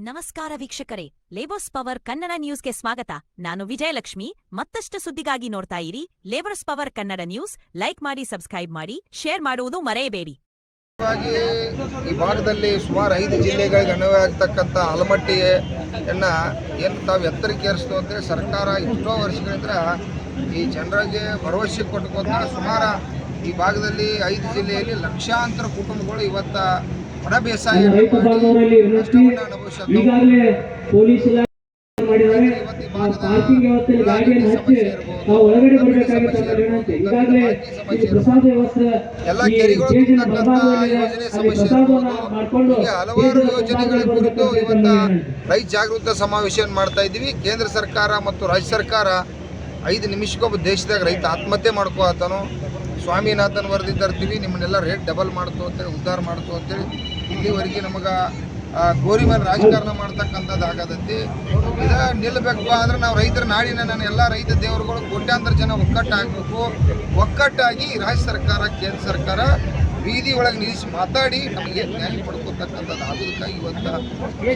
ನಮಸ್ಕಾರ ವೀಕ್ಷಕರೇ, labours power Kannada ನ್ಯೂಸ್ಗೆ ಸ್ವಾಗತ. ನಾನು ವಿಜಯಲಕ್ಷ್ಮಿ. ಮತ್ತಷ್ಟು ಸುದ್ದಿಗಾಗಿ ನೋಡ್ತಾ ಇರಿ labours power Kannada news. Like ಮಾಡಿ, ಸಬ್ಸ್ಕ್ರೈಬ್ ಮಾಡಿ, ಶೇರ್ ಮಾಡುವುದು ಮರೆಯಬೇಡಿ. ಈ ಭಾಗದಲ್ಲಿ ಸುಮಾರು 5 ಜಿಲ್ಲೆಗಳಿಗೆ ಅನ್ವಯ ಆಗ್ತಕ್ಕಂಥ ಆಲಮಟ್ಟಿಯನ್ನ ಏನು ತಾವು ಎತ್ತರಕ್ಕೆ ಏರಿಸ್ತು ಅಂತೇಳಿ ಸರ್ಕಾರ ಎಷ್ಟೋ ವರ್ಷಗಳಿಂದ ಈ ಜನರಿಗೆ ಭರವಸೆ ಕೊಟ್ಟುಕೊಂತ ಸುಮಾರು ಈ ಭಾಗದಲ್ಲಿ 5 ಜಿಲ್ಲೆಯಲ್ಲಿ ಲಕ್ಷಾಂತರ ಕುಟುಂಬಗಳು ಇವತ್ತ ಒಣ ಬೇಸಾಯ ಎಲ್ಲ ಕೆರೆಗಳು ಯೋಜನೆ ಸಮಸ್ಯೆ ಹಲವಾರು ಯೋಜನೆಗಳ ಕುರಿತು ಇವತ್ತ ರೈತ ಜಾಗೃತ ಸಮಾವೇಶ ಮಾಡ್ತಾ ಇದ್ದೀವಿ. ಕೇಂದ್ರ ಸರ್ಕಾರ ಮತ್ತು ರಾಜ್ಯ ಸರ್ಕಾರ 5 ನಿಮಿಷಕ್ಕೊಬ್ಬ ದೇಶದಾಗ ರೈತ ಆತ್ಮಹತ್ಯೆ ಮಾಡ್ಕೋತಾನು. ಸ್ವಾಮಿನಾಥನ್ ವರದಿ ತರ್ತೀವಿ, ನಿಮ್ಮನ್ನೆಲ್ಲ ರೇಟ್ ಡಬಲ್ ಮಾಡ್ತು ಅಂತೇಳಿ, ಉದ್ಧಾರ ಮಾಡ್ತು ಅಂತೇಳಿ ಇಲ್ಲಿವರೆಗೆ ನಮಗೆ ಗೋರಿ ಮೇಲೆ ರಾಜಕಾರಣ ಮಾಡ್ತಕ್ಕಂಥದ್ದು ಆಗದೈತಿ. ಇದು ನಿಲ್ಲಬೇಕಪ್ಪ ಅಂದ್ರೆ ನಾವು ರೈತರ ನಾಡಿನ ನಾನು ಎಲ್ಲ ರೈತ ದೇವರುಗಳು ಕೋಟ್ಯಾಂತರ ಜನ ಒಕ್ಕಟ್ಟಾಗಬೇಕು. ಒಕ್ಕಟ್ಟಾಗಿ ರಾಜ್ಯ ಸರ್ಕಾರ ಕೇಂದ್ರ ಸರ್ಕಾರ ಬೀದಿ ಒಳಗೆ ನಿಲ್ಲಿಸಿ ಮಾತಾಡಿ ನಮಗೆ ನ್ಯಾಯ ಪಡ್ಕೊತಕ್ಕಂಥದ್ದು ಆಗೋದಕ್ಕಾಗಿ ಇವತ್ತು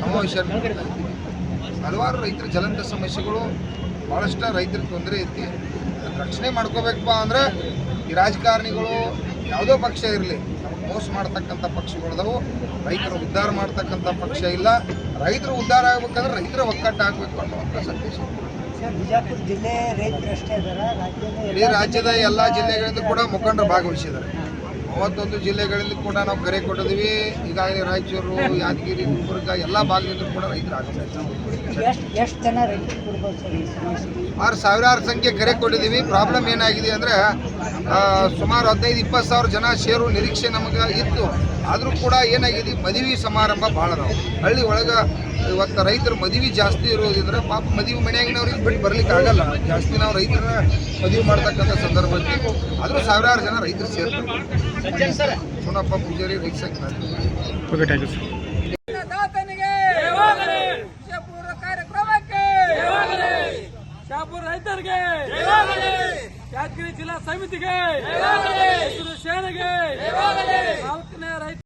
ಸಮಾವೇಶ ಮಾಡ್ತಾ ಇದ್ದೀವಿ. ಹಲವಾರು ರೈತರ ಜ್ವಲಂತ ಸಮಸ್ಯೆಗಳು, ಭಾಳಷ್ಟು ರೈತರಿಗೆ ತೊಂದರೆ ಐತಿ. ರಕ್ಷಣೆ ಮಾಡ್ಕೋಬೇಕಪ್ಪ ಅಂದ್ರೆ ಈ ರಾಜಕಾರಣಿಗಳು ಯಾವುದೋ ಪಕ್ಷ ಇರಲಿ, ನಮಗೆ ಮೋಸ ಮಾಡ್ತಕ್ಕಂಥ ಪಕ್ಷಗಳದವು. ರೈತರು ಉದ್ಧಾರ ಮಾಡ್ತಕ್ಕಂಥ ಪಕ್ಷ ಇಲ್ಲ. ರೈತರು ಉದ್ಧಾರ ಆಗ್ಬೇಕಂದ್ರೆ ರೈತರ ಒಕ್ಕಟ್ಟಾಗಬೇಕು ಅನ್ನುವಂಥ ಸಂದೇಶ. ಇಡೀ ರಾಜ್ಯದ ಎಲ್ಲ ಜಿಲ್ಲೆಗಳಿಂದ ಕೂಡ ಮುಖಂಡರು ಭಾಗವಹಿಸಿದ್ದಾರೆ. 31 ಜಿಲ್ಲೆಗಳಲ್ಲಿ ಕೂಡ ನಾವು ಕರೆ ಕೊಟ್ಟಿದ್ದೀವಿ. ಈಗಾಗಲೇ ರಾಯಚೂರು, ಯಾದಗಿರಿ, ಗುಲ್ಬರ್ಗ ಎಲ್ಲ ಭಾಗದಿಂದ ಕೂಡ ರೈತರು ಸುಮಾರು ಸಾವಿರಾರು ಸಂಖ್ಯೆ ಕರೆ ಕೊಟ್ಟಿದ್ದೀವಿ. ಪ್ರಾಬ್ಲಮ್ ಏನಾಗಿದೆ ಅಂದರೆ ಸುಮಾರು 15-20 ಸಾವಿರ ಜನ ಸೇರು ನಿರೀಕ್ಷೆ ನಮಗೆ ಇತ್ತು. ಆದರೂ ಕೂಡ ಏನಾಗಿದೆ, ಮದುವೆ ಸಮಾರಂಭ ಭಾಳ ನಾವು ಹಳ್ಳಿ ಒಳಗೆ ಇವತ್ತು ರೈತರು ಮದುವೆ ಜಾಸ್ತಿ ಇರೋದ್ರಿಂದ ಪಾಪ ಮದುವೆ ಮನೆಯಾಗಿನವ್ರಿಗೆ ಬಿಟ್ಟು ಬರ್ಲಿಕ್ಕೆ ಆಗಲ್ಲ. ಜಾಸ್ತಿ ನಾವು ರೈತರ ಮದುವೆ ಮಾಡ್ತಕ್ಕಂಥ ಸಂದರ್ಭದಲ್ಲಿ ಆದರೂ ಸಾವಿರಾರು ಜನ ರೈತರು ಸೇರ್ತಾರೆ. ಸೋನಪ್ಪ ಪೂಜಾರಿ, ರೈತ ಸಂಘ. ಶಾಪುರ ರೈತರಿಗೆ, ಯಾದಗಿರಿ ಜಿಲ್ಲಾ ಸಮಿತಿಗೆ, ಸೇನೆಗೆ 4ನೇ ರೈತ